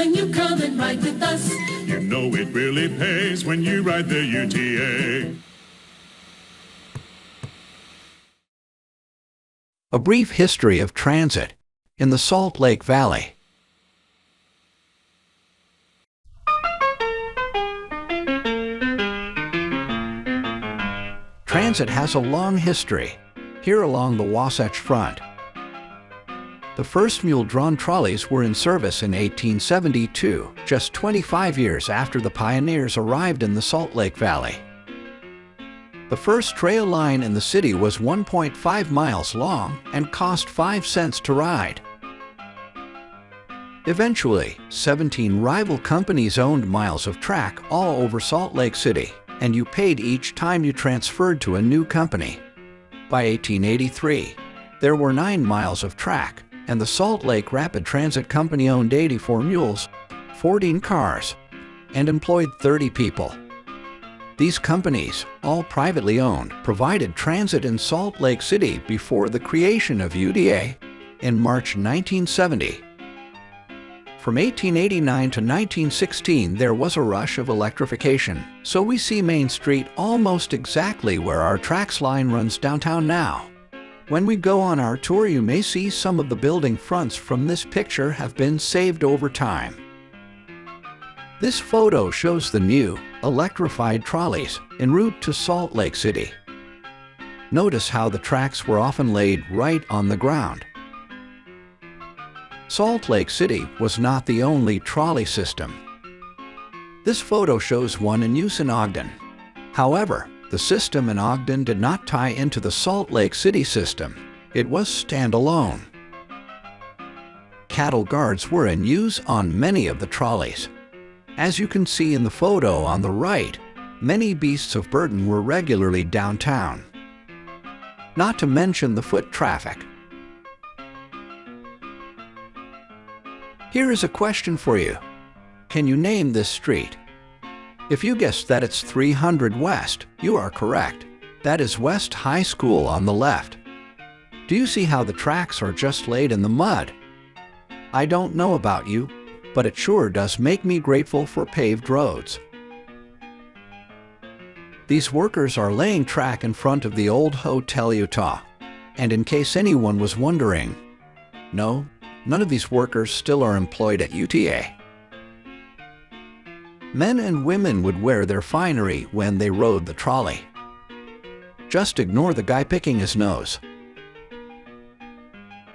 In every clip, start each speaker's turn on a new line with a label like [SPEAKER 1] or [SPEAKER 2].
[SPEAKER 1] when you come and ride with us.
[SPEAKER 2] You know it really pays when you ride the UTA.
[SPEAKER 3] A brief history of transit in the Salt Lake Valley. Transit has a long history here along the Wasatch Front. The first mule-drawn trolleys were in service in 1872, just 25 years after the pioneers arrived in the Salt Lake Valley. The first trail line in the city was 1.5 miles long and cost 5 cents to ride. Eventually, 17 rival companies owned miles of track all over Salt Lake City, and you paid each time you transferred to a new company. By 1883, there were 9 miles of track, and the Salt Lake Rapid Transit Company owned 84 mules, 14 cars, and employed 30 people. These companies, all privately owned, provided transit in Salt Lake City before the creation of UTA in March 1970. From 1889 to 1916, there was a rush of electrification, so we see Main Street almost exactly where our tracks line runs downtown now. When we go on our tour, you may see some of the building fronts from this picture have been saved over time. This photo shows the new, electrified trolleys en route to Salt Lake City. Notice how the tracks were often laid right on the ground. Salt Lake City was not the only trolley system. This photo shows one in use in Ogden. However, the system in Ogden did not tie into the Salt Lake City system. It was standalone. Cattle guards were in use on many of the trolleys. As you can see in the photo on the right, many beasts of burden were regularly downtown. Not to mention the foot traffic. Here is a question for you. Can you name this street? If you guessed that it's 300 West, you are correct. That is West High School on the left. Do you see how the tracks are just laid in the mud? I don't know about you, but it sure does make me grateful for paved roads. These workers are laying track in front of the old Hotel Utah. And in case anyone was wondering, no, none of these workers still are employed at UTA. Men and women would wear their finery when they rode the trolley. Just ignore the guy picking his nose.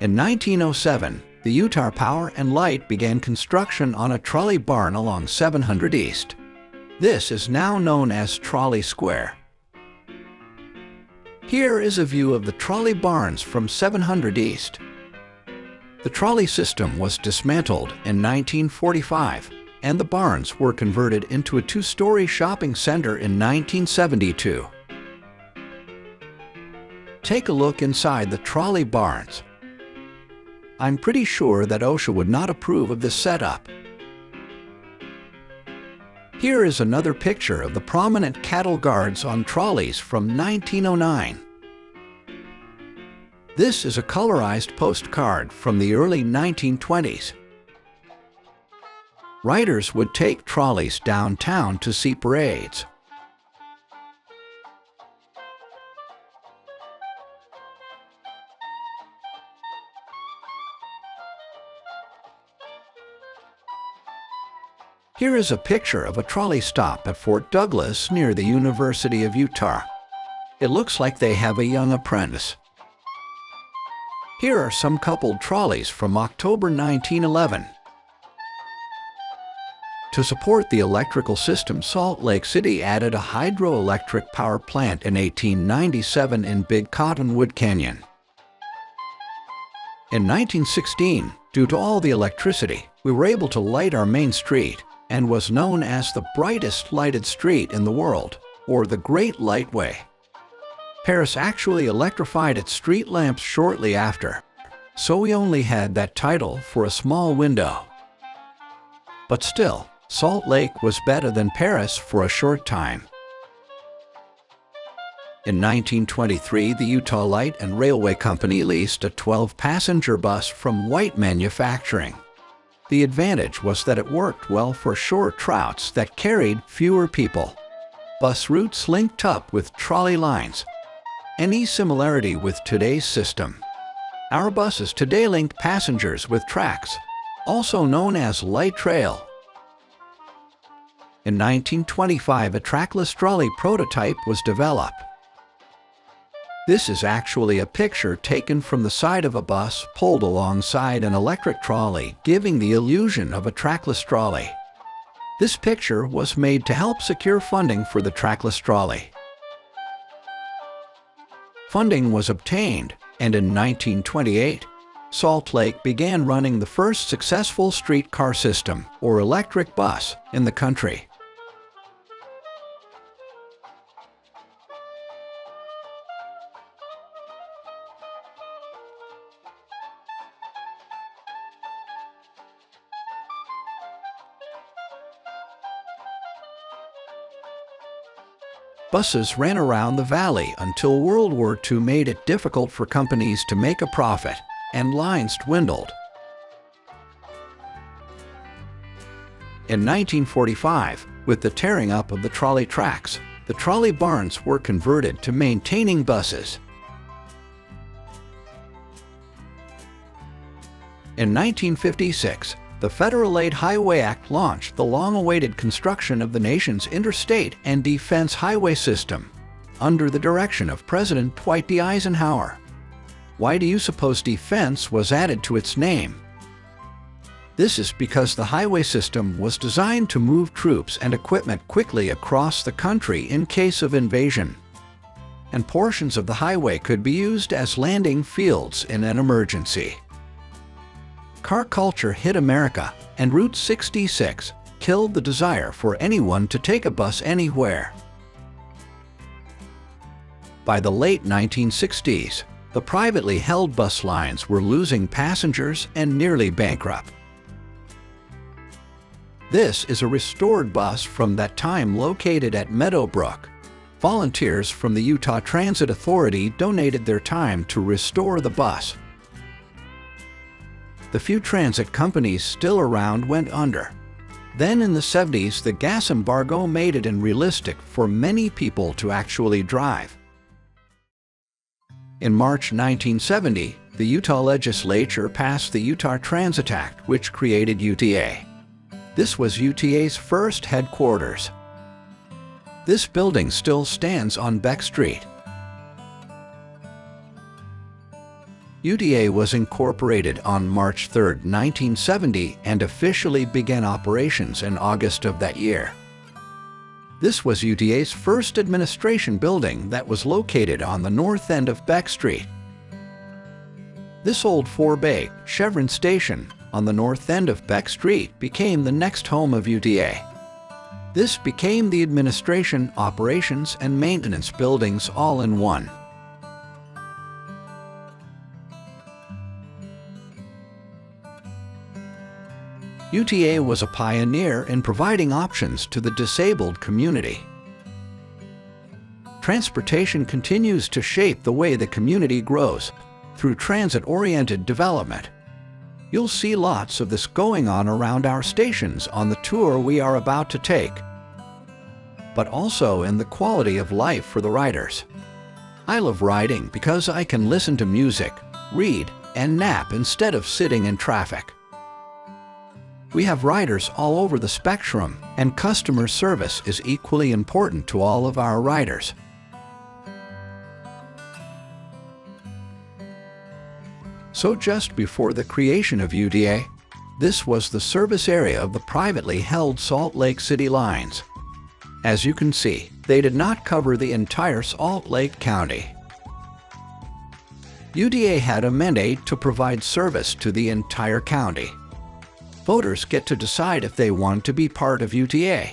[SPEAKER 3] In 1907, the Utah Power and Light began construction on a trolley barn along 700 East. This is now known as Trolley Square. Here is a view of the trolley barns from 700 East. The trolley system was dismantled in 1945, and the barns were converted into a 2-story shopping center in 1972. Take a look inside the trolley barns. I'm pretty sure that OSHA would not approve of this setup. Here is another picture of the prominent cattle guards on trolleys from 1909. This is a colorized postcard from the early 1920s. Riders would take trolleys downtown to see parades. Here is a picture of a trolley stop at Fort Douglas near the University of Utah. It looks like they have a young apprentice. Here are some coupled trolleys from October 1911. To support the electrical system, Salt Lake City added a hydroelectric power plant in 1897 in Big Cottonwood Canyon. In 1916, due to all the electricity, we were able to light our main street, and was known as the brightest lighted street in the world, or the Great Lightway. Paris actually electrified its street lamps shortly after, so we only had that title for a small window. But still, Salt Lake was better than Paris for a short time. In 1923, the Utah Light and Railway Company leased a 12-passenger bus from White Manufacturing. The advantage was that it worked well for short routes that carried fewer people. Bus routes linked up with trolley lines. Any similarity with today's system? Our buses today link passengers with tracks, also known as light rail. In 1925, a trackless trolley prototype was developed. This is actually a picture taken from the side of a bus pulled alongside an electric trolley, giving the illusion of a trackless trolley. This picture was made to help secure funding for the trackless trolley. Funding was obtained, and in 1928, Salt Lake began running the first successful streetcar system, or electric bus, in the country. Buses ran around the valley until World War II made it difficult for companies to make a profit, and lines dwindled. In 1945, with the tearing up of the trolley tracks, the trolley barns were converted to maintaining buses. In 1956, the Federal Late Highway Act launched the long-awaited construction of the nation's interstate and defense highway system, under the direction of President Dwight D. Eisenhower. Why do you suppose defense was added to its name? This is because the highway system was designed to move troops and equipment quickly across the country in case of invasion, and portions of the highway could be used as landing fields in an emergency. Car culture hit America, and Route 66 killed the desire for anyone to take a bus anywhere. By the late 1960s, the privately held bus lines were losing passengers and nearly bankrupt. This is a restored bus from that time located at Meadowbrook. Volunteers from the Utah Transit Authority donated their time to restore the bus. The few transit companies still around went under. Then in the 70s, the gas embargo made it unrealistic for many people to actually drive. In March 1970, the Utah legislature passed the Utah Transit Act, which created UTA. This was UTA's first headquarters. This building still stands on Beck Street. UTA was incorporated on March 3, 1970, and officially began operations in August of that year. This was UTA's first administration building that was located on the north end of Beck Street. This old four-bay Chevron station on the north end of Beck Street became the next home of UTA. This became the administration, operations, and maintenance buildings all in one. UTA was a pioneer in providing options to the disabled community. Transportation continues to shape the way the community grows through transit-oriented development. You'll see lots of this going on around our stations on the tour we are about to take, but also in the quality of life for the riders. I love riding because I can listen to music, read, and nap instead of sitting in traffic. We have riders all over the spectrum, and customer service is equally important to all of our riders. So just before the creation of UTA, this was the service area of the privately held Salt Lake City lines. As you can see, they did not cover the entire Salt Lake County. UTA had a mandate to provide service to the entire county. Voters get to decide if they want to be part of UTA.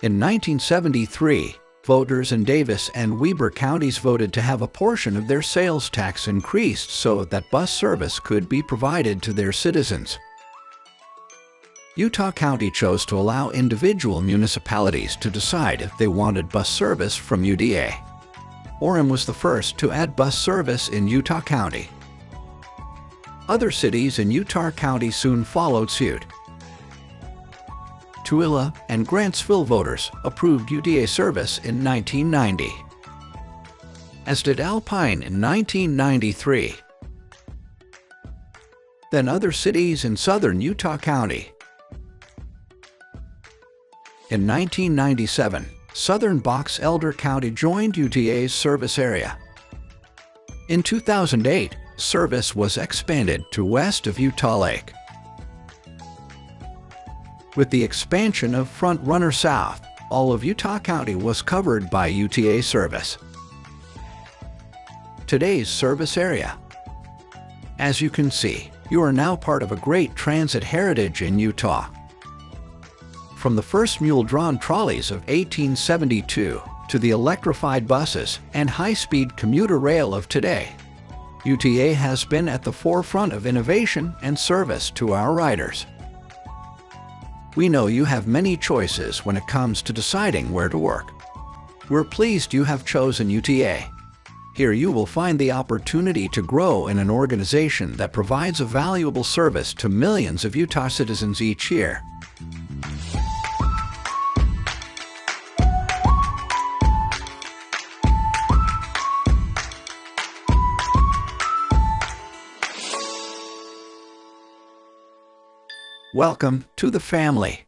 [SPEAKER 3] In 1973, voters in Davis and Weber counties voted to have a portion of their sales tax increased so that bus service could be provided to their citizens. Utah County chose to allow individual municipalities to decide if they wanted bus service from UTA. Orem was the first to add bus service in Utah County. Other cities in Utah County soon followed suit. Tooele and Grantsville voters approved UTA service in 1990, as did Alpine in 1993. Then other cities in southern Utah County. In 1997, southern Box Elder County joined UTA's service area. In 2008, service was expanded to west of Utah Lake. With the expansion of Front Runner South, all of Utah County was covered by UTA service. Today's service area. As you can see, you are now part of a great transit heritage in Utah. From the first mule-drawn trolleys of 1872 to the electrified buses and high-speed commuter rail of today, UTA has been at the forefront of innovation and service to our riders. We know you have many choices when it comes to deciding where to work. We're pleased you have chosen UTA. Here you will find the opportunity to grow in an organization that provides a valuable service to millions of Utah citizens each year. Welcome to the family.